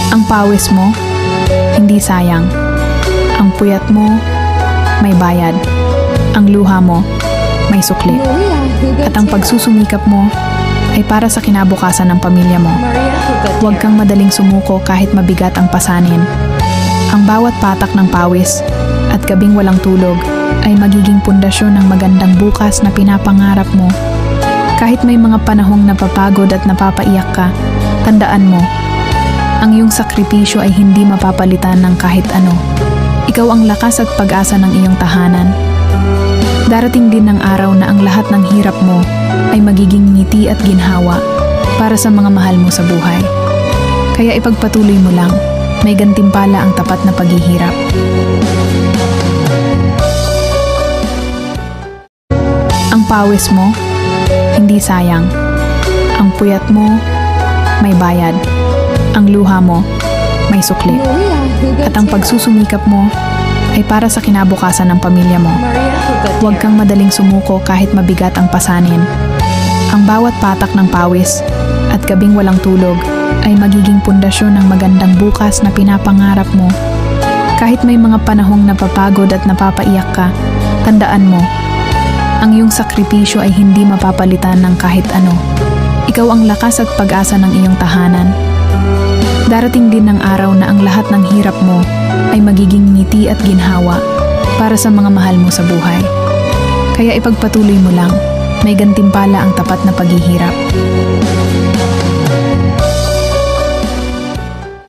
Ang pawis mo, hindi sayang. Ang puyat mo, may bayad. Ang luha mo, may sukli. At ang pagsusumikap mo ay para sa kinabukasan ng pamilya mo. Huwag kang madaling sumuko kahit mabigat ang pasanin. Ang bawat patak ng pawis at gabing walang tulog ay magiging pundasyon ng magandang bukas na pinapangarap mo. Kahit may mga panahong napapagod at napapaiyak ka, tandaan mo, ang iyong sakripisyo ay hindi mapapalitan ng kahit ano. Ikaw ang lakas at pag-asa ng iyong tahanan. Darating din ang araw na ang lahat ng hirap mo ay magiging ngiti at ginhawa para sa mga mahal mo sa buhay. Kaya ipagpatuloy mo lang, may gantimpala ang tapat na paghihirap. Ang pawis mo, hindi sayang. Ang puyat mo, may bayad. Ang luha mo, may sukli. At ang pagsusumikap mo ay para sa kinabukasan ng pamilya mo. Huwag kang madaling sumuko kahit mabigat ang pasanin. Ang bawat patak ng pawis at gabing walang tulog ay magiging pundasyon ng magandang bukas na pinapangarap mo. Kahit may mga panahong napapagod at napapaiyak ka, tandaan mo, ang iyong sakripisyo ay hindi mapapalitan ng kahit ano. Ikaw ang lakas at pag-asa ng iyong tahanan. Darating din ang araw na ang lahat ng hirap mo ay magiging ngiti at ginhawa para sa mga mahal mo sa buhay. Kaya ipagpatuloy mo lang, may gantimpala ang tapat na paghihirap.